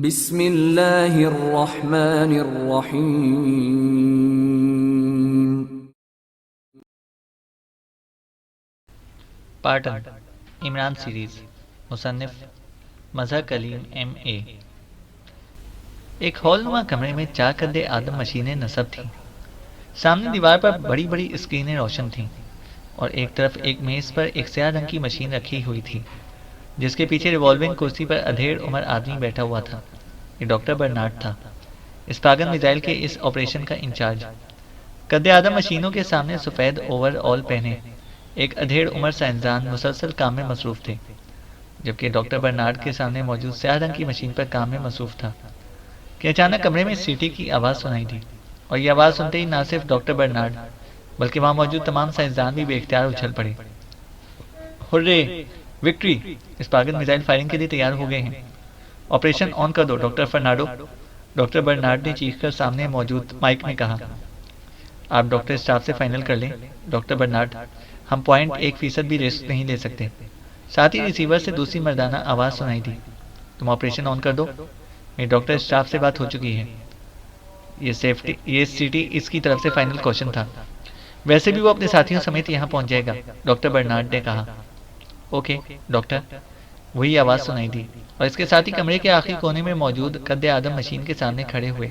بسم اللہ الرحمن الرحیم۔ پارٹن عمران سیریز، مصنف مظہر کلیم ایم اے۔ ایک ہال نما کمرے میں 4 قد آدم مشینیں نصب تھیں۔ سامنے دیوار پر بڑی بڑی اسکرینیں روشن تھیں اور ایک طرف ایک میز پر ایک سیاہ رنگ کی مشین رکھی ہوئی تھی جس کے پیچھے ریوالونگ کرسی پر ادھیڑ عمر آدمی بیٹھا ہوا تھا۔ یہ ڈاکٹر برنارڈ تھا، اسپاگن میزائل کے اس آپریشن کا انچارج۔ قد آدم مشینوں کے سامنے سفید اوور آل پہنے ایک ادھیڑ عمر سائنسدان مسلسل کام میں مصروف تھے، جبکہ ڈاکٹر برنارڈ کے سامنے موجود سیاہ رنگ کی مشین پر کام میں مصروف تھا کہ اچانک کمرے میں سیٹی کی آواز سنائی دی، اور یہ آواز سنتے ہی نہ صرف ڈاکٹر برنارڈ بلکہ وہاں موجود تمام سائنسدان بھی بے اختیار اچھل پڑے۔ ہرے، وکٹری! اسپاگن میزائل فائرنگ کے لیے تیار ہو گئے ہیں، آپریشن آن کر دو ڈاکٹر فرناڈو، ڈاکٹر برنارڈ نے چیخ کر سامنے موجود مائک میں کہا۔ آپ ڈاکٹر اسٹاف سے فائنل کر لیں ڈاکٹر برنارڈ، ہم 0.1% بھی رسک نہیں لے سکتے۔ ساتھ ہی ریسیور سے دوسری مردانہ آواز سنائی دی، تم آپریشن آن کر دو، میری ڈاکٹر اسٹاف سے بات ہو چکی ہے۔ یہ سیٹی اس کی طرف سے فائنل کوشچن تھا، ویسے بھی وہ اپنے ساتھیوں سمیت یہاں پہنچ جائے گا، ڈاکٹر برنارڈ نے کہا۔ اوکے ڈاکٹر، وہی آواز سنائی دی، اور اس کے ساتھ ہی کمرے کے آخری کونے میں موجود قد آدم مشین کے سامنے کھڑے ہوئے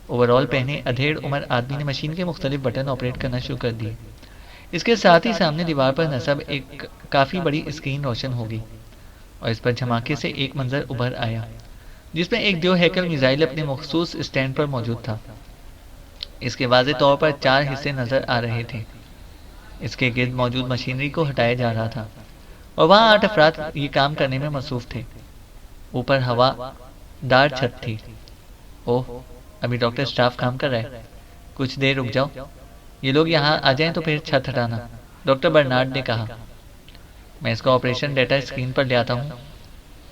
اوور آل پہنے ادھیڑ عمر آدمی نے مشین کے مختلف بٹن آپریٹ کرنا شروع کر دیے۔ اس کے ساتھ ہی سامنے دیوار پر نصب ایک کافی بڑی اسکرین روشن ہوگی، اور اس پر دھماکے سے ایک منظر ابھر آیا جس میں ایک دیو ہیکل میزائل اپنے مخصوص اسٹینڈ پر موجود تھا۔ اس کے واضح طور پر 4 حصے نظر آ رہے تھے۔ اس کے گرد موجود مشینری کو ہٹایا جا رہا تھا، اور وہاں 8 افراد یہ کام کرنے میں مصروف تھے۔ اوپر ہوا دار چھت تھی۔ اوہ، ابھی ڈاکٹر اسٹاف کام کر رہا ہے، کچھ دیر رک جاؤ، یہ لوگ یہاں آ جائیں تو پھر چھت ہٹانا، ڈاکٹر برنارڈ نے کہا۔ میں اس کا آپریشن ڈیٹا اسکرین پر لے آتا ہوں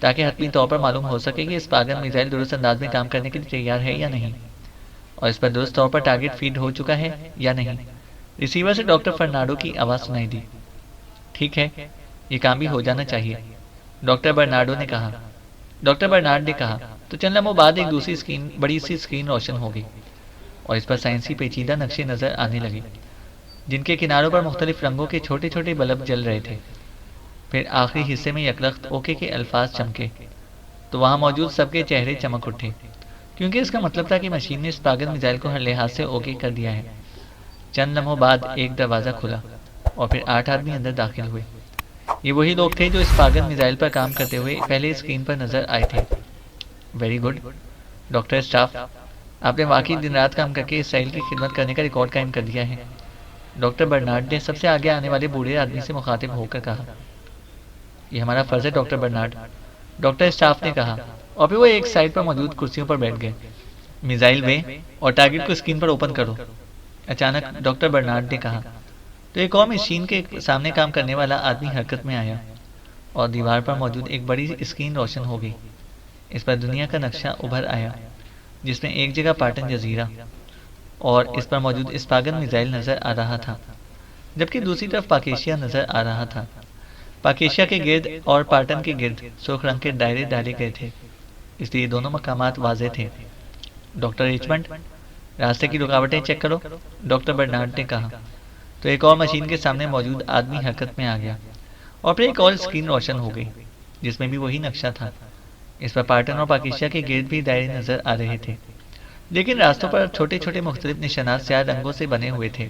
تاکہ حتمی طور پر معلوم ہو سکے کہ اسپاگن میزائل درست انداز میں کام کرنے کے لیے تیار ہے یا نہیں، اور اس پر درست طور پر ٹارگٹ فیڈ ہو چکا ہے یا نہیں۔ ریسیور سے ڈاکٹر فرناڈو کی آواز سنائی دی۔ ٹھیک ہے، یہ کام بھی ہو جانا چاہیے، ڈاکٹر برنارڈو نے کہا۔ ڈاکٹر برنارڈ نے کہا تو چند لمحوں بعد ایک دوسری بڑی سی اسکرین روشن ہو گئی، اور اس پر سائنسی پیچیدہ نقشے نظر آنے لگے جن کے کناروں پر مختلف رنگوں کے چھوٹے چھوٹے بلب جل رہے تھے۔ پھر آخری حصے میں یکلخت اوکے کے الفاظ چمکے تو وہاں موجود سب کے چہرے چمک اٹھے، کیونکہ اس کا مطلب تھا کہ مشین نے اسپاگن میزائل کو ہر لحاظ سے اوکے کر دیا ہے۔ چند لمحوں بعد ایک دروازہ کھلا اور پھر 8 آدمی اندر داخل ہوئے۔ یہ وہی لوگ تھے جو اسپاگن میزائل پر کام کرتے ہوئے پہلے اسکرین پر نظر آئے تھے۔ ویری گڈ ڈاکٹر اسٹاف، آپ نے واقعی دن رات کام کر کے اسرائیل کی خدمت کرنے کا ریکارڈ قائم کر دیا ہے، ڈاکٹر برنارڈ نے سب سے آگے آنے والے بوڑھے آدمی سے مخاطب ہو کر کہا۔ یہ ہمارا فرض ہے ڈاکٹر برنارڈ، ڈاکٹر اسٹاف نے کہا، اور پھر وہ ایک سائڈ پر موجود کرسیوں پر بیٹھ گئے۔ میزائل وے اور ٹارگٹ کو اسکرین پر اوپن کرو، اچانک ڈاکٹر برنارڈ نے کہا۔ تو ایک اور مشین کے سامنے کام کرنے والا آدمی حرکت میں آیا، اور دیوار پر موجود ایک بڑی اسکرین روشن ہو گئی۔ اس پر دنیا کا نقشہ ابھر آیا جس میں ایک جگہ پارٹن جزیرہ اور اس پر موجود اسپاگن میزائل نظر آ رہا تھا، جبکہ دوسری طرف پاکیشیا نظر آ رہا تھا۔ پاکیشیا کے گرد اور پارٹن کے گرد سرخ رنگ کے دائرے ڈالے گئے تھے، اس لیے دونوں مقامات واضح تھے۔ ڈاکٹر ریچمنڈ، راستے کی رکاوٹیں چیک کرو، ڈاکٹر برنارڈ نے کہا۔ تو ایک اور مشین کے سامنے موجود آدمی حرکت میں آ گیا، اور پھر ایک اور اسکرین روشن ہو گئی جس میں بھی وہی نقشہ تھا۔ اس پر پارٹن اور پاکیشیا کے گرد بھی دائرے نظر آ رہے تھے، لیکن راستوں پر چھوٹے چھوٹے مختلف نشانات سیاہ رنگوں سے بنے ہوئے تھے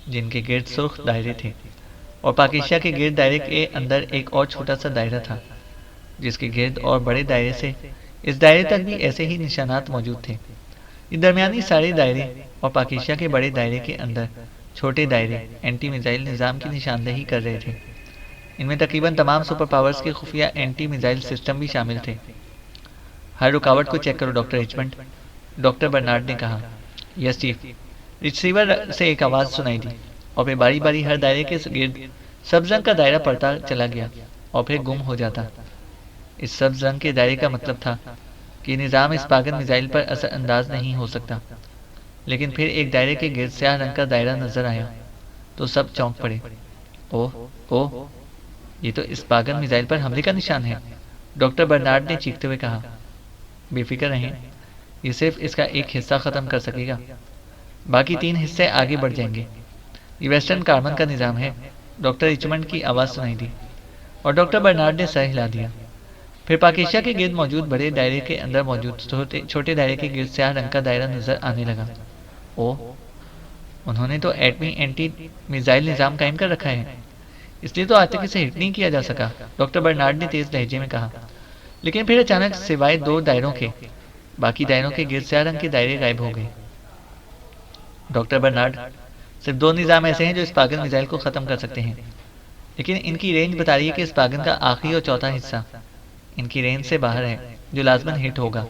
جن کے گرد سرخ دائرے تھے، اور پاکیشیا کے گرد دائرے کے اندر ایک اور چھوٹا سا دائرہ تھا جس کے گرد اور بڑے دائرے سے اس دائرے تک بھی ایسے ہی نشانات موجود تھے۔ یہ درمیانی سارے دائرے اور پاکیشیا کے بڑے دائرے کے اندر چھوٹے دائرے اینٹی میزائل نظام کی نشاندہی کر رہے تھے۔ ان میں تقریباً تمام سپر پاورز کے خفیہ اینٹی میزائل سسٹم بھی شامل تھے۔ ہر رکاوٹ کو چیک کرو ڈاکٹر ریچمنڈ، ڈاکٹر برنارڈ نے کہا۔ یس چیف، ریسیور سے ایک آواز سنائی دی، اور پھر باری باری ہر دائرے کے گرد سبز رنگ کا دائرہ پڑتا چلا گیا اور پھر گم ہو جاتا۔ اس سبز رنگ کے دائرے کا مطلب تھا کہ نظام اسپاگن میزائل پر اثر انداز نہیں ہو سکتا، لیکن پھر ایک دائرے کے گرد سیاہ رنگ کا دائرہ نظر آیا تو سب چونک پڑے۔ اوہ، یہ تو اسپاگن میزائل پر حملے کا نشان ہے، ڈاکٹر برنارڈ نے چیختے ہوئے کہا۔ بے فکر رہیں، یہ صرف اس کا ایک حصہ ختم کر سکے گا، باقی 3 حصے آگے بڑھ جائیں گے۔ یہ ویسٹرن کاربن کا نظام ہے۔ ڈاکٹر ریچمنڈ کی آواز سنائی دی اور ڈاکٹر برنارڈ نے سر ہلا دیا۔ پھر پاکیشیا کے گرد موجود بڑے دائرے کے اندر موجود چھوٹے دائرے کے گرد سیاہ رنگ کا دائرہ نظر آنے لگا۔ او، انہوں نے تو ایٹمی اینٹی میزائل نظام قائم کر رکھا ہے، اس لیے تو آج تک اسے ہٹ نہیں کیا جا سکا، ڈاکٹر برنارڈ نے تیز لہجے میں کہا۔ لیکن پھر اچانک سوائے 2 دائروں کے باقی دائروں کے گرد سیاہ رنگ کے دائرے غائب ہو گئے۔ ڈاکٹر برنارڈ، صرف 2 نظام ایسے ہیں جو اس پاگل میزائل کو ختم کر سکتے ہیں، لیکن ان کی رینج بتا رہی ہے کہ اس پاگل کا آخری اور چوتھا حصہ ان کی رینج سے باہر ہے، جو لازماً ہٹ ہوگا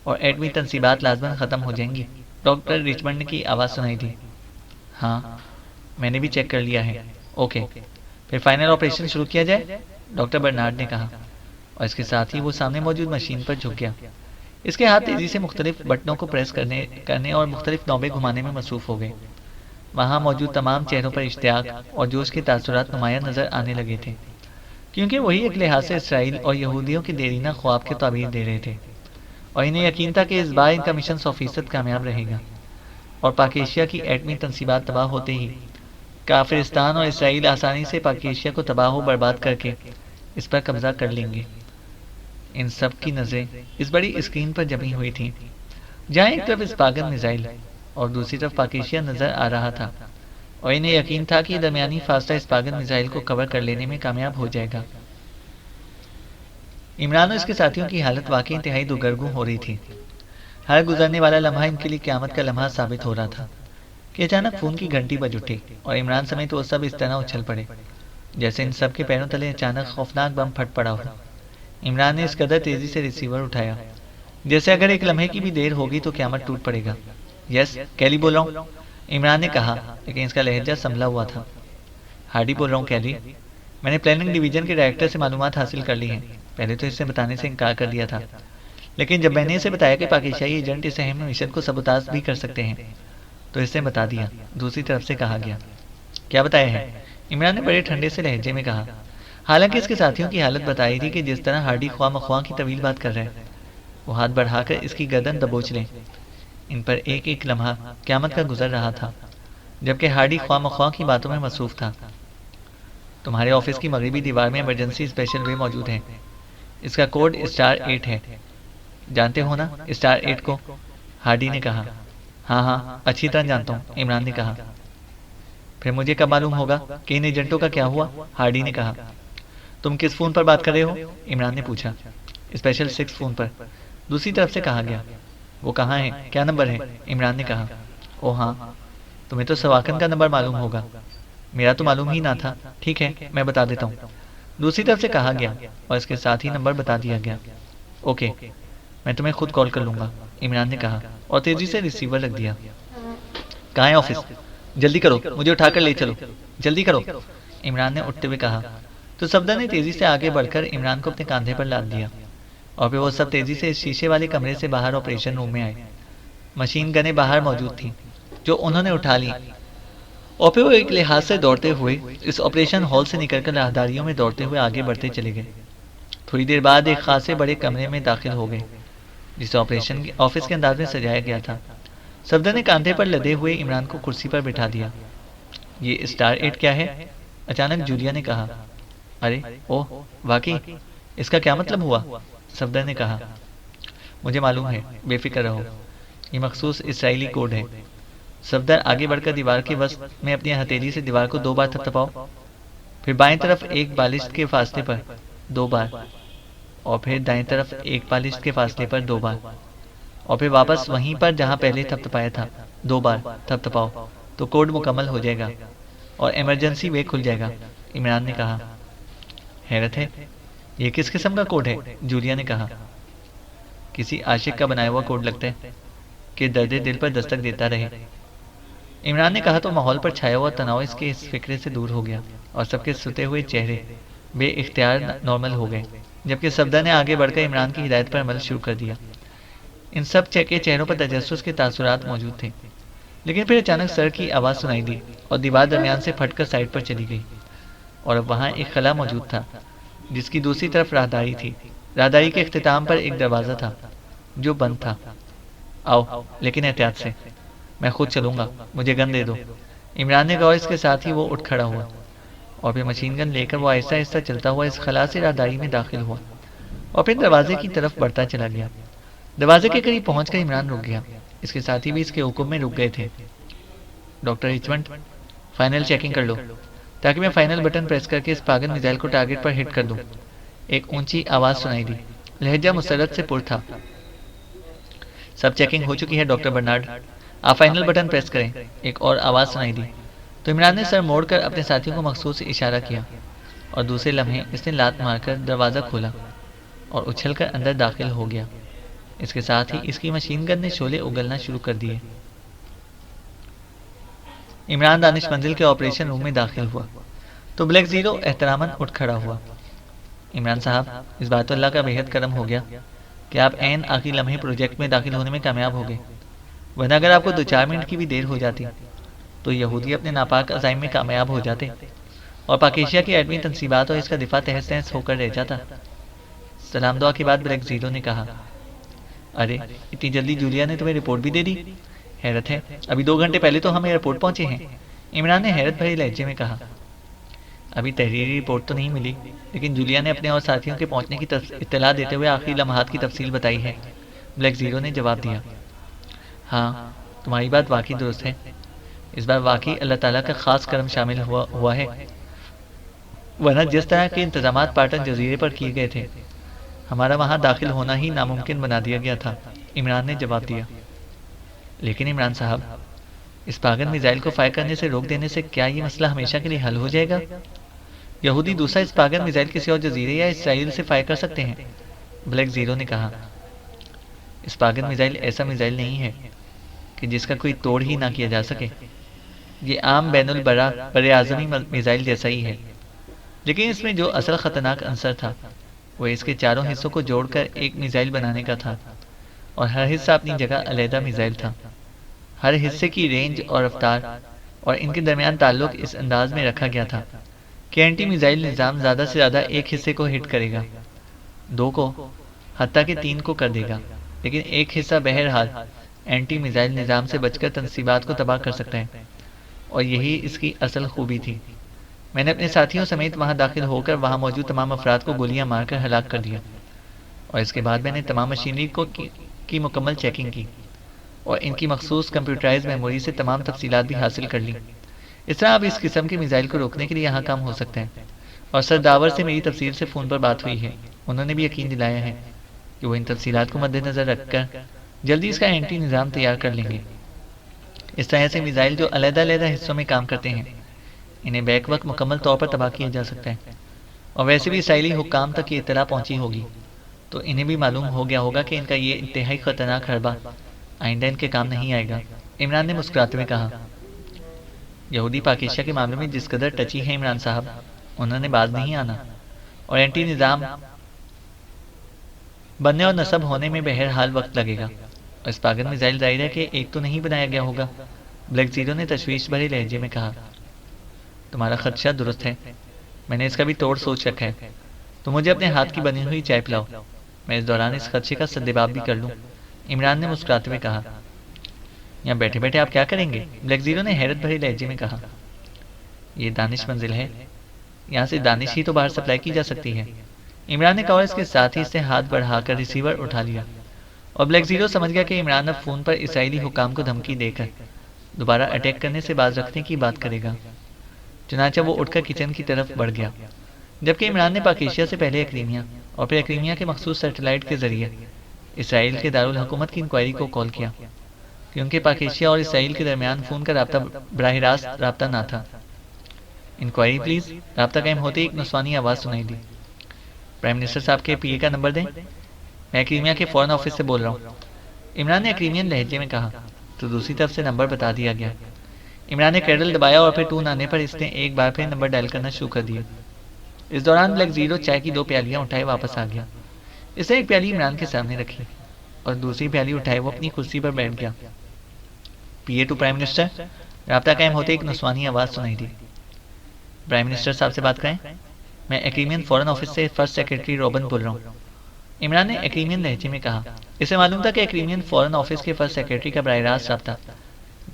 اور ایٹمی تنصیبات لازماً ختم ہو جائیں گی۔ ڈاکٹر ریچمنڈ کی آواز سنائی دی۔ ہاں، میں نے بھی چیک کر لیا ہے۔ اوکے، پھر فائنل آپریشن شروع کیا جائے، ڈاکٹر برنارڈ نے کہا، اور اس کے ساتھ ہی وہ سامنے موجود مشین پر جھک گیا۔ اس کے ہاتھ تیزی سے مختلف بٹنوں کو پریس کرنے اور مختلف نوبیں گھمانے میں مصروف ہو گئے۔ وہاں موجود تمام چہروں پر اشتیاق اور جوش کے تاثرات نمایاں نظر آنے لگے تھے، کیونکہ وہی ایک لحاظ سے اسرائیل اور یہودیوں کے دیرینہ خواب کے تعبیر دے رہے تھے، اور انہیں یقین تھا کہ اس بار ان کا مشن 100% کامیاب رہے گا، اور پاکیشیا کی ایٹمی تنصیبات تباہ ہوتے ہی کافرستان اور اسرائیل آسانی سے پاکیشیا کو تباہ و برباد کر کے اس پر قبضہ کر لیں گے۔ ان سب کی نظریں اس بڑی اسکرین پر جمی ہوئی تھیں، جہاں ایک طرف اس پاگل میزائل اور دوسری طرف پاکیشیا نظر آ رہا تھا، اور انہیں یقین تھا کہ درمیانی فاصلہ اس پاگل میزائل کو کور کر لینے میں کامیاب ہو جائے گا۔ عمران اور اس کے ساتھیوں کی حالت واقعی انتہائی دگرگوں ہو رہی تھی۔ ہر گزرنے والا لمحہ ان کے لیے قیامت کا لمحہ ثابت ہو رہا تھا کہ اچانک فون کی گھنٹی بج اٹھی اور عمران سمیت وہ سب اس طرح اچھل پڑے جیسے ان سب کے پیروں تلے اچانک خوفناک بم پھٹ پڑا ہو۔ عمران نے اس قدر تیزی سے ریسیور اٹھایا جیسے اگر ایک لمحے کی بھی دیر ہوگی تو قیامت ٹوٹ پڑے گا۔ یس، کیلی بول رہا ہوں، عمران نے کہا، لیکن اس کا لہجہ سنبھلا ہوا تھا۔ ہارڈی بول رہا ہوں کیلی، میں نے پلاننگ ڈویژن کے ڈائریکٹر سے معلومات حاصل کر لی ہیں۔ پہلے تو اسے بتانے سے انکار کر دیا تھا، لیکن جب میں نے اسے بتایا کہ پاکیشائی ایجنٹ اس اہم مشن کو سبوتاژ بھی کر سکتے ہیں تو اسے بتا دیا۔ دوسری طرف سے کہا گیا۔ کیا بتایا ہے؟ عمران نے بڑے ٹھنڈے سے لہجے میں کہا، حالانکہ اس کے ساتھیوں کی حالت بتائی تھی کہ جس طرح ہارڈی خواہ مخواہ کی طویل بات کر رہے، وہ ہاتھ بڑھا کر اس کی گردن دبوچ لیں۔ ان پر ایک ایک لمحہ قیامت کا گزر رہا تھا، جبکہ ہارڈی خواہ مخواہ کی باتوں میں مصروف تھا۔ تمہارے آفس کی مغربی دیوار میں ایمرجنسی اسپیشل وے موجود ہے، اس کا کوڈ اسٹار 8 ہے، جانتے ہو نا اسٹار 8 کو؟ ہارڈی نے کہا۔ ہاں ہاں، اچھی طرح جانتا ہوں، عمران نے کہا۔ پھر مجھے کب معلوم ہوگا کہ ان ایجنٹوں کا کیا ہوا؟ ہارڈی نے کہا۔ تم کس فون پر بات کر رہے ہو؟ عمران نے پوچھا۔ اسپیشل 6 فون پر، دوسری طرف سے کہا گیا۔ وہ کہاں ہے؟ کیا نمبر ہے؟ عمران نے کہا۔ او ہاں، تمہیں تو سواکن کا نمبر معلوم ہوگا، میرا تو معلوم ہی نہ تھا۔ ٹھیک ہے، میں بتا دیتا ہوں، دوسری طرف سے کہا گیا، اور اس کے ساتھ ہی نمبر بتا دیا گیا۔ اوکے، میں تمہیں خود کال کر لوں گا، عمران نے کہا اور تیزی سے ریسیور رکھ دیا۔ کہاں ہے آفس؟ جلدی کرو، مجھے اٹھا کر لے چلو، جلدی کرو، عمران نے اٹھتے ہوئے کہا۔ تو صفدر نے تیزی سے آگے بڑھ کر عمران کو اپنے کاندھے پر لاد دیا، اور پھر وہ سب تیزی سے اس شیشے والے کمرے سے باہر آپریشن روم میں آئے۔ مشین گنیں باہر موجود تھیں جو انہوں نے اٹھا لی، اور پھر وہ ایک لحاظ سے دوڑتے ہوئے اس آپریشن ہال سے نکل کر راہداریوں میں دوڑتے ہوئے آگے بڑھتے چلے گئے۔ تھوڑی دیر بعد ایک خاصے بڑے کمرے میں داخل ہو گئے جسے آپریشن آفس کے انداز میں سجایا گیا تھا۔ صفدر نے کاندھے پر لدے ہوئے عمران کو کرسی پر بٹھا دیا۔ یہ اسٹار 8 کیا ہے؟ اچانک جولیا نے کہا۔ ارے اوہ، واقعی اس کا کیا مطلب ہوا؟ صفدر نے کہا۔ مجھے معلوم ہے، بے فکر رہو، یہ مخصوص اسرائیلی کوڈ ہے۔ صفدر آگے بڑھ کر دیوار کے وسط میں اپنی ہتھیلی سے دیوار کو 2 بار تھپتھپاؤ، پھر بائیں طرف ایک بالشت کے فاصلے پر 2 بار، اور پھر دائیں طرف ایک بالشت کے فاصلے پر 2 بار، اور پھر واپس وہیں پر جہاں پہلے تھپتھپایا تھا 2 بار تھپتھپاؤ، تو کوڈ مکمل ہو جائے گا اور ایمرجنسی وے کھل جائے گا، عمران نے کہا۔ حیرت ہے، یہ کس قسم کا کوڈ ہے؟ جولیا نے کہا۔ کسی عاشق کا بنایا ہوا کوڈ لگتا ہے کہ درد دل پر دستک دیتا رہے، عمران نے کہا۔ تو ماحول پر چھایا ہوا تناؤ اس کے اس فکرے سے دور ہو گیا اور سب کے ستے ہوئے چہرے بے اختیار نارمل ہو گئے، جبکہ صفدر نے آگے بڑھ کر عمران کی ہدایت پر عمل شروع کر دیا۔ ان سب کے چہروں پر تجسس کے تاثرات موجود تھے، لیکن پھر اچانک سر کی آواز سنائی دی اور دیوار درمیان سے پھٹ کر سائڈ پر چلی گئی، اور اب وہاں ایک خلا موجود تھا جس کی دوسری طرف راہداری تھی۔ راہداری کے اختتام پر ایک دروازہ تھا جو بند تھا۔ آؤ لیکن احتیاط سے، میں خود چلوں گا، مجھے گن دے دو۔ عمران نے کہا اور اس کے ساتھ ہی وہ اٹھ کھڑا ہوا اور پھر مشین گن لے کر وہ آہستہ آہستہ چلتا ہوا اس خلا سے راہداری میں داخل ہوا اور پھر دروازے کی طرف بڑھتا چلا گیا۔ دروازے کے قریب پہنچ کر عمران رک گیا۔ اس کے ساتھی بھی اس کے حکم میں رک گئے تھے۔ ڈاکٹر رچمنڈ، فائنل چیکنگ کر لو تاکہ میں فائنل بٹن پریس کر کے اس پاگل میزائل کو ٹارگٹ پر ہٹ کر دوں۔ ایک اونچی آواز سنائی دی، لہجہ مسرت سے پر تھا۔ سب چیکنگ ہو چکی ہے ڈاکٹر برنارڈ، آپ فائنل بٹن پریس کریں۔ ایک اور آواز سنائی دی تو عمران نے سر موڑ کر اپنے ساتھیوں کو مخصوص اشارہ کیا اور دوسرے لمحے اس نے لات مار کر دروازہ کھولا اور اچھل کر اندر داخل ہو گیا۔ اس کے ساتھ ہی اس کی مشین گن نے شعلے اگلنا شروع کر دیے۔ عمران دانش منزل کے آپریشن روم میں داخل ہوا تو بلیک زیرو احتراماً اٹھ کھڑا ہوا۔ عمران صاحب، اس بار تو اللہ کا بےحد کرم ہو گیا کہ آپ عین آخری لمحے پروجیکٹ میں داخل ہونے میں کامیاب ہو گئے، ورنہ اگر آپ کو 2-4 منٹ کی بھی دیر ہو جاتی تو یہودی اپنے ناپاک عزائم میں کامیاب ہو جاتے اور پاک ایشیا کی ایٹمی تنصیبات اور اس کا دفاع تہس نہس ہو کر رہ جاتا۔ سلام دعا کے بعد بلیک زیرو نے کہا، ارے اتنی جلدی جولیا نے تمہیں رپورٹ بھی دے دی؟ حیرت ہے، ابھی 2 گھنٹے پہلے تو ہم ایئرپورٹ پہنچے ہیں۔ عمران نے حیرت بھرے لہجے میں کہا، ابھی تحریری رپورٹ تو نہیں ملی، لیکن جولیا نے اپنے اور ساتھیوں کے پہنچنے کی اطلاع دیتے ہوئے آخری لمحات کی تفصیل بتائی ہے، بلیک زیرو نے جواب دیا۔ ہاں، تمہاری بات واقعی درست ہے، اس بار واقعی اللہ تعالیٰ کا خاص کرم شامل ہوا ہے، ورنہ جس طرح کے انتظامات پاٹن جزیرے پر کیے گئے تھے ہمارا وہاں داخل ہونا ہی ناممکن بنا دیا گیا تھا، عمران نے جواب دیا۔ لیکن عمران صاحب، اس پاگل میزائل کو فائر کرنے سے روک دینے سے کیا یہ مسئلہ ہمیشہ کے لیے حل ہو جائے گا؟ یہودی دوسرا اس پاگل میزائل کسی اور جزیرے یا اسرائیل سے فائر کر سکتے ہیں، بلیک زیرو نے کہا۔ اس پاگل میزائل ایسا میزائل نہیں ہے کہ جس کا کوئی توڑ ہی نہ کیا جا سکے، یہ عام بین بر اعظمی میزائل جیسا ہی ہے، لیکن اس میں جو اصل خطرناک عنصر تھا وہ اس کے چاروں حصوں کو جوڑ کر ایک میزائل بنانے کا تھا، اور ہر حصہ اپنی جگہ علیحدہ میزائل تھا۔ ہر حصے کی رینج اور رفتار اور ان کے درمیان تعلق اس انداز میں رکھا گیا تھا کہ اینٹی میزائل نظام زیادہ سے زیادہ ایک حصے کو ہٹ کرے گا، 2 کو، حتیٰ کہ 3 کو کر دے گا، لیکن ایک حصہ بہرحال اینٹی میزائل نظام سے بچ کر تنصیبات کو تباہ کر سکتا ہے، اور یہی اس کی اصل خوبی تھی۔ میں نے اپنے ساتھیوں سمیت وہاں داخل ہو کر وہاں موجود تمام افراد کو گولیاں مار کر ہلاک کر دیا، اور اس کے بعد میں نے تمام مشینری کی مکمل چیکنگ کی اور ان کی مخصوص کمپیوٹرائز میموری سے تمام تفصیلات بھی حاصل کر لی۔ اس طرح اب اس قسم کے میزائل کو روکنے کے لیے یہاں کام ہو سکتا ہے، اور سر داور سے میری تفصیل سے فون پر بات ہوئی ہے، انہوں نے بھی یقین دلایا ہے کہ وہ ان تفصیلات کو مد نظر رکھ کر جلدی اس کا اینٹی نظام تیار کر لیں گے۔ اس طرح سے میزائل جو علیحدہ علیحدہ حصوں میں کام کرتے ہیں، انہیں بیک وقت مکمل طور پر تباہ کیا جا سکتا ہے، اور ویسے بھی اسرائیلی حکام تک یہ اطلاع پہنچی ہوگی تو انہیں بھی معلوم ہو گیا ہوگا کہ ان کا یہ انتہائی خطرناک حربہ آئندہ ان کے کام نہیں آئے گا، عمران نے مسکراتے ہوئے کہا۔ یہودی پاک ایشیا کے معاملے میں جس قدر ٹچی ہیں عمران صاحب، انہوں نے باز نہیں آنا، اور اینٹی نظام بننے اور نصب ہونے میں بہرحال وقت لگے گا، اور اس پاگل میزائل ظاہر ہے کہ ایک تو نہیں بنایا گیا ہوگا، بلیک زیرو نے تشویش بھرے لہجے میں کہا۔ تمہارا خدشہ درست ہے، میں نے اس کا بھی توڑ سوچ رکھا ہے، تو مجھے اپنے ہاتھ کی بنی ہوئی چائے پلاؤ، میں اس دوران اس خدشے کا سدباب بھی کر لوں، عمران نے مسکراتے ہوئے کہا۔ یہاں بیٹھے بیٹھے آپ کیا کریں گے؟ بلیک زیرو نے حیرت بھرے لہجے میں کہا۔ یہ دانش منزل ہے، یہاں سے دانش ہی تو باہر سپلائی کی جا سکتی ہے، عمران نے کہا، اور اس کے ساتھ ہی اس نے ہاتھ بڑھا کر ریسیور اٹھا لیا، اور بلیک زیرو سمجھ گیا کہ عمران اب فون پر اسرائیلی حکام کو دھمکی دے کر دوبارہ اٹیک کرنے سے باز رکھنے کی بات کرے گا۔ چنانچہ وہ اٹھ کر کچن کی طرف بڑھ گیا، جبکہ عمران نے پاک ایشیا سے پہلے اکریمیا اور پھر اکریمیا کے مخصوص سیٹلائٹ کے ذریعے اسرائیل کے دارالحکومت کی انکوائری کو کال کیا، کیونکہ پاک ایشیا اور اسرائیل کے درمیان فون کا رابطہ براہ راست رابطہ نہ تھا۔ انکوائری پلیز، رابطہ قائم ہوتے ہی ایک نسوانی آواز سنائی دی۔ پرائم منسٹر صاحب کے پی اے کا نمبر دیں، میں اکریمیا کے فورن آفس سے بول رہا ہوں، عمران نے اکریمین لہجے میں کہا، تو دوسری طرف سے نمبر بتا دیا گیا۔ عمران نے کیڈل دبایا اور پھر ٹون آنے پر اس نے ایک بار پھر نمبر ڈائل کرنا شروع کر دیا۔ اس دوران بلیک زیرو چائے کی 2 پیالیاں اٹھائے واپس آ گیا، اس نے ایک پیالی عمران کے سامنے رکھی اور دوسری پیالی اٹھائے وہ اپنی کرسی پر بیٹھ گیا۔ پی اے ٹو پرائم منسٹر، رابطہ قائم ہوتے ایک نسوانی آواز سنائی دی۔ پرائم منسٹر صاحب سے بات کریں، میں ایکریمین فورن آفس سے فرسٹ سیکرٹری روبن بول رہا ہوں، عمران نے ایکریمین لہجے میں کہا۔ اسے معلوم تھا کہ ایکریمین فورن آفس کے فرسٹ سیکرٹری کا براہ راست رابطہ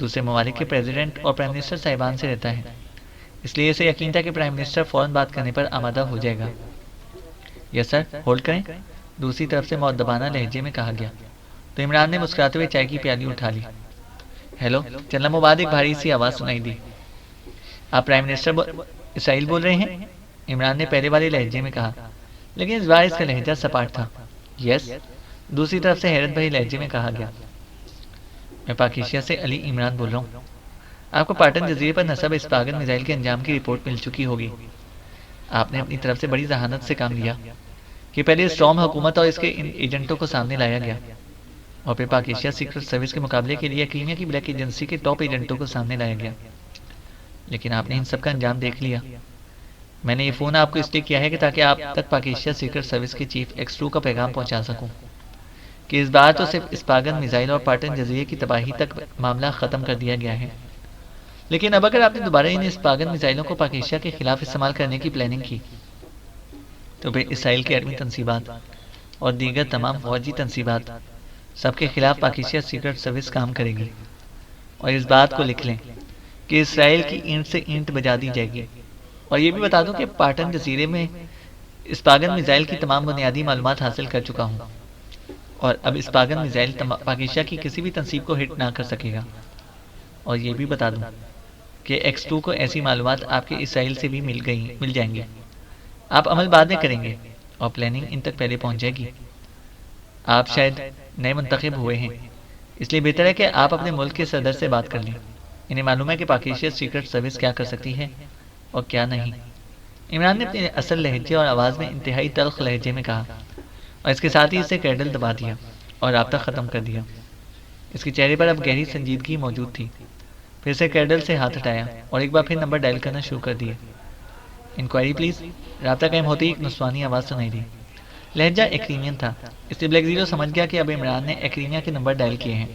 دوسرے ممالک کے پریزیڈنٹ اور پرائم منسٹر صاحبان سے رہتا ہے، اس لیے اسے یقین تھا کہ پرائم منسٹر فوراً بات کرنے پر آمادہ ہو جائے گا۔ یس سر، ہولڈ کریں، دوسری طرف سے مؤدبانہ لہجے میں کہا گیا، تو عمران نے مسکراتے ہوئے چائے کی پیالی اٹھا لی۔ ہیلو، چلنا مباد ایک بھاری سی آواز سنائی دی۔ آپ پرائم منسٹر اسرائیل بول رہے ہیں؟ عمران نے پہلے والے لہجے میں کہا، لیکن اس بار اس کا لہجہ سپاٹ تھا۔ یس، دوسری طرف سے حیرت بھری لہجے میں کہا گیا، میں پاک ایشیا سے علی عمران بول رہا ہوں۔ آپ کو پاٹن جزیرے پر نصب اسپاگن میزائل کے انجام کی رپورٹ مل چکی ہوگی۔ آپ نے اپنی طرف سے بڑی ذہانت سے کام لیا کہ پہلے اسٹارم حکومت اور اس کے ایجنٹوں کو سامنے لایا گیا، اور پھر پاک ایشیا سیکرٹ سروس کے مقابلے کے لیے کریمیا کی بلیک ایجنسی کے ٹاپ ایجنٹوں کو سامنے لایا گیا، لیکن آپ نے ان سب کا انجام دیکھ لیا۔ میں نے یہ فون آپ کو اس لیے کیا ہے کہ تاکہ آپ تک پاک ایشیا سیکرٹ سروس کے چیف ایکس 2 کا پیغام پہنچا سکوں کہ اس بار تو صرف اسپاگن میزائل اور پاٹن جزیرے کی تباہی تک معاملہ ختم کر دیا گیا ہے، لیکن اب اگر آپ نے دوبارہ ان اسپاگن میزائلوں کو پاک ایشیا کے خلاف استعمال کرنے کی پلاننگ کی تو پھر اسرائیل کی ایٹمی تنصیبات اور دیگر تمام فوجی تنصیبات سب کے خلاف پاک ایشیا سیکرٹ سروس کام کرے گی۔ اور اس بات کو لکھ لیں کہ اسرائیل کی اینٹ سے اینٹ بجا دی جائے گی۔ اور یہ بھی بتا دوں کہ پاٹن جزیرے میں اسپاگن میزائل کی تمام بنیادی معلومات حاصل کر چکا ہوں، اور اب اسپاگن میزائل پاک ایشیا کی کسی بھی تنصیب کو ہٹ نہ کر سکے گا۔ اور یہ بھی بتا دوں کہ ایکس 2 کو ایسی معلومات آپ کے اسرائیل سے بھی مل جائیں گی۔ آپ عمل بعد میں کریں گے اور پلاننگ ان تک پہلے پہنچ جائے گی۔ آپ شاید نئے منتخب ہوئے ہیں، اس لیے بہتر ہے کہ آپ اپنے ملک کے صدر سے بات کر لیں۔ انہیں معلوم ہے کہ پاک ایشیا سیکرٹ سروس کیا کر سکتی ہے اور کیا نہیں۔ عمران نے اپنے اصل لہجے اور آواز میں انتہائی تلخ لہجے میں کہا، اور اس کے ساتھ ہی اسے کیڈل دبا دیا اور رابطہ ختم کر دیا۔ اس کے چہرے پر اب گہری سنجیدگی موجود تھی۔ پھر سے کیڈل سے ہاتھ ہٹایا اور ایک بار پھر نمبر ڈائل کرنا شروع کر دیا۔ Enquiry please. رابطہ قائم ہوتے ہی ایک نسوانی آواز سنائی دی۔ لہجہ ایکریمین تھا، اس لیے بلیک زیرو سمجھ گیا کہ اب عمران نے ایکریمیا کے نمبر ڈائل کیے ہیں۔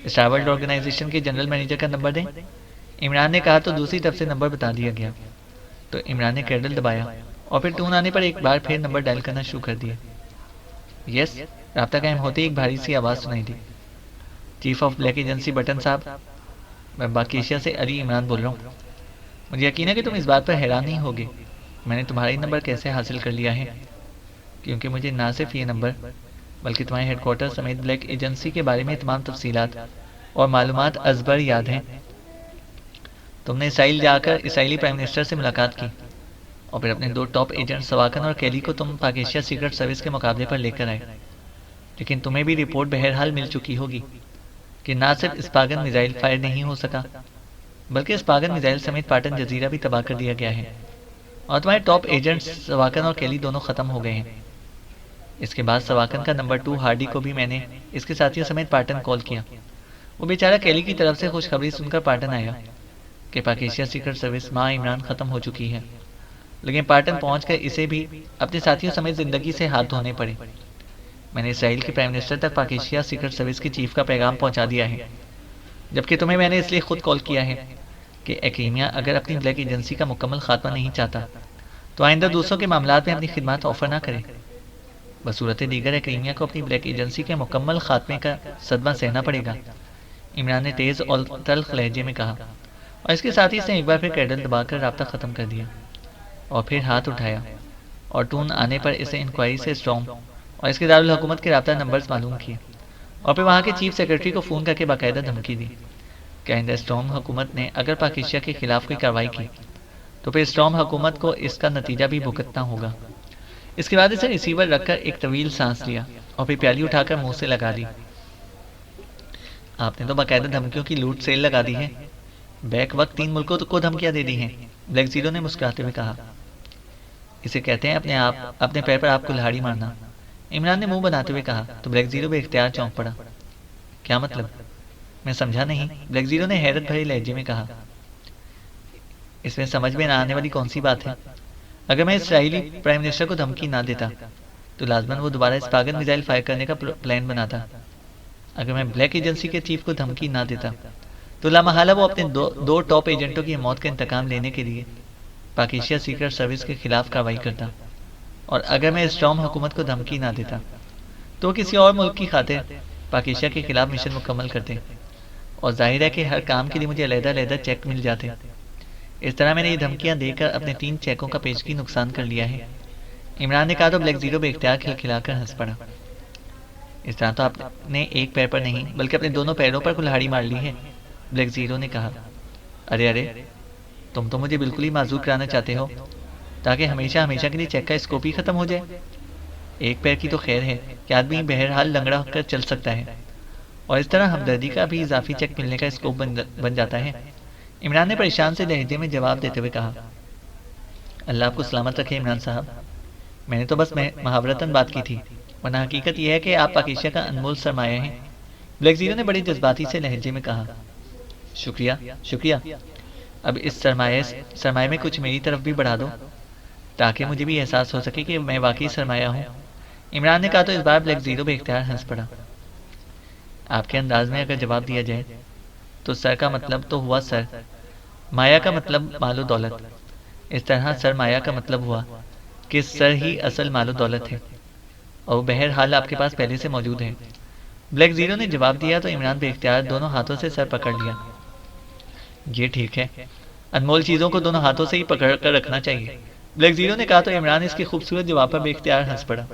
اسٹار ورلڈ آرگنائزیشن کے جنرل مینیجر کا نمبر دیں، عمران نے کہا، تو دوسری طرف سے نمبر بتا دیا گیا۔ تو عمران نے کیڈل دبایا اور پھر ٹون آنے پر ایک بار پھر نمبر ڈائل کرنا شروع کر دیا۔ یس، رابطہ قائم ہوتے ہی ایک بھاری سی آواز سنائی دی۔ چیف آف بلیک ایجنسی بٹن صاحب، میں پاک ایشیا سے علی عمران بول رہا ہوں۔ مجھے یقین ہے کہ تم اس بات پر حیران نہیں ہوگے میں نے تمہارا نمبر کیسے حاصل کر لیا ہے، کیونکہ مجھے نہ صرف یہ نمبر بلکہ تمہارے ہیڈ کوارٹر سمیت بلیک ایجنسی کے بارے میں تمام تفصیلات اور معلومات ازبر یاد ہیں۔ تم نے اسرائیل جا کر اسرائیلی پرائم منسٹر سے ملاقات کی اور پھر اپنے 2 ٹاپ ایجنٹ سواکن اور کیلی کو تم پاک ایشیا سیکرٹ سروس کے مقابلے پر لے کر آئے، لیکن تمہیں بھی رپورٹ بہرحال مل چکی ہوگی کہ نہ صرف اسپاگن میزائل فائر نہیں ہو سکا بلکہ اسپاگن میزائل سمیت پاٹن جزیرہ بھی تباہ کر دیا گیا ہے، اور تمہارے ٹاپ ایجنٹس سواکن اور کیلی دونوں ختم ہو گئے ہیں۔ اس کے بعد سواکن کا نمبر 2 ہارڈی کو بھی میں نے اس کے ساتھیوں سمیت پاٹن کال کیا۔ وہ بیچارہ کیلی کی طرف سے خوشخبری سن کر پاٹن آیا کہ پاک ایشیا سیکرٹ سروس ماں عمران ختم ہو چکی ہے، لیکن پاٹن پہنچ کر اسے بھی اپنے ساتھیوں سمیت زندگی سے ہاتھ دھونے پڑے۔ میں نے اسرائیل کے پرائم منسٹر تک پاک ایشیا سیکرٹ سروس کے چیف کا پیغام پہنچا دیا ہے، جبکہ تمہیں میں نے اس لیے خود کال کیا ہے کہ ایکریمیا اگر اپنی بلیک ایجنسی کا مکمل خاتمہ نہیں چاہتا تو آئندہ دوسروں کے معاملات میں اپنی خدمات آفر نہ کرے۔ بصورت دیگر ایکریمیا کو اپنی بلیک ایجنسی کے مکمل خاتمے کا صدمہ سہنا پڑے گا، عمران نے تیز اور تلخ لہجے میں کہا، اور اس کے ساتھ ہی اس نے ایک بار پھر کیڈل دبا کر رابطہ ختم کر دیا اور پھر ہاتھ اٹھایا اور ٹون آنے پر اسے انکوائری سے اسٹارم اور اس کے دارالحکومت کے رابطہ نمبرز معلوم کیے، اور پھر وہاں کے چیف سیکرٹری کو فون کر کے باقاعدہ دھمکی دی کہ آئندہ اسٹارم حکومت نے اگر پاک ایشیا کے خلاف کوئی کارروائی کی تو پھر اسٹارم حکومت کو اس کا نتیجہ بھی بھگتنا ہوگا۔ اس کے بعد اسے ریسیور رکھ کر ایک طویل سانس لیا اور پھر پیالی اٹھا کر منہ سے لگا لی۔ آپ نے تو باقاعدہ دھمکیوں کی لوٹ سیل لگا دی ہے، بیک وقت 3 ملکوں کو دھمکیاں دے دی ہیں، بلیک زیرو نے مسکراتے ہوئے کہا۔ اسے کہتے ہیں اپنے پیر پر آپ کو لہاڑی مارنا، عمران نے منہ بناتے ہوئے کہا، تو بلیک زیرو بے اختیار چونک پڑا۔ کیا مطلب؟ میں سمجھا نہیں، بلیک زیرو نے حیرت بھرے لہجے میں کہا۔ اس میں سمجھ میں نہ آنے والی کون سی بات ہے؟ اگر میں اسرائیلی پرائم منسٹر کو دھمکی نہ دیتا تو لازماً وہ دوبارہ اسپاگن میزائل فائر کرنے کا پلان بناتا۔ اگر میں بلیک ایجنسی کے چیف کو دھمکی نہ دیتا تو لامحالہ وہ اپنے 2 ٹاپ ایجنٹوں کی موت کا انتقام لینے کے لیے پاک ایشیا سیکرٹ سروس کے خلاف کارروائی کرتا، اور اگر میں اسٹارم حکومت کو دھمکی نہ دیتا تو کسی اور ملک کی خاطر پاکیزہ کے خلاف مشن مکمل کرتے، اور ظاہر ہے کہ ہر کام کے لیے مجھے علیحدہ علیحدہ چیک مل جاتے۔ اس طرح میں نے یہ دھمکیاں دے کر اپنے 3 چیکوں کا پیشگی نقصان کر لیا ہے۔ عمران نے کہا تو بلیک زیرو بے اختیار کھلکھلا کر ہنس پڑا۔ اس طرح تو آپ نے ایک پیر پر نہیں بلکہ اپنے دونوں پیروں پر کلہاڑی مار لی ہے، بلیک زیرو نے کہا۔ ارے تم تو مجھے بالکل ہی معذور کرانا چاہتے ہو تاکہ ہمیشہ ہمیشہ کے لیے چیک کا اسکوپ ہی ختم ہو جائے۔ ایک پیر کی تو خیر ہے کہ آدمی بہرحال لنگڑا ہو کر چل سکتا ہے، اور اس طرح ہمدردی کا بھی اضافی چیک ملنے کا اسکوپ بن جاتا ہے۔ عمران نے پریشان سے لہجے میں جواب دیتے ہوئے کہا، اللہ آپ کو سلامت رکھے عمران صاحب، میں نے تو بس محاورتاً بات کی تھی، ورنہ حقیقت یہ ہے کہ آپ پاکیزہ کا انمول سرمایہ ہیں۔ بلیک زیرو نے بڑی جذباتی سے لہجے میں کہا، شکریہ شکریہ، اب اس سرمایہ میں کچھ میری طرف بھی بڑھا دو تاکہ مجھے بھی احساس ہو سکے کہ میں واقعی سرمایہ ہوں۔ عمران نے کہا تو اس بار بلیک زیرو بے اختیار ہنس پڑا۔ آپ کے انداز میں اگر جواب دیا جائے تو سر کا مطلب تو ہوا سر، مایا کا مطلب مال و دولت، اس طرح سر مایا کا مطلب ہوا کہ سر ہی اصل مال و دولت ہے، اور وہ بہرحال آپ کے پاس پہلے سے موجود ہے۔ بلیک زیرو نے جواب دیا تو عمران بے اختیار دونوں ہاتھوں سے سر پکڑ لیا۔ یہ ٹھیک ہے، انمول چیزوں کو دونوں ہاتھوں سے ہی پکڑ کر رکھنا چاہیے، بلیک زیرو نے کہا تو عمران اس کے خوبصورت جواب پر بے اختیار ہنس پڑا۔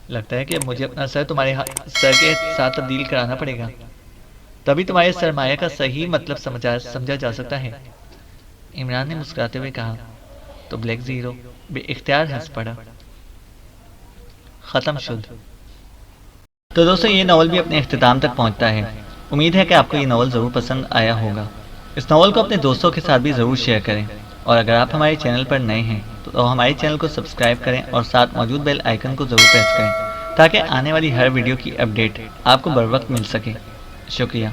لگتا ہے کہ اب مجھے اپنا سر تمہارے سر کے ساتھ تبدیل کرانا پڑے گا، تبھی تمہارے سرمایہ کا صحیح مطلب سمجھا جا سکتا ہے، عمران نے مسکراتے ہوئے کہا تو بلیک زیرو بے اختیار ہنس پڑا۔ ختم شد۔ تو دوستو یہ ناول بھی اپنے اختتام تک پہنچتا ہے۔ امید ہے کہ آپ کو یہ ناول ضرور پسند آیا ہوگا۔ اس ناول کو اپنے دوستوں کے ساتھ بھی ضرور شیئر کریں، اور اگر آپ ہمارے چینل پر نئے ہیں تو ہمارے چینل کو سبسکرائب کریں اور ساتھ موجود بیل آئیکن کو ضرور پریس کریں تاکہ آنے والی ہر ویڈیو کی اپڈیٹ آپ کو بر وقت مل سکے۔ شکریہ۔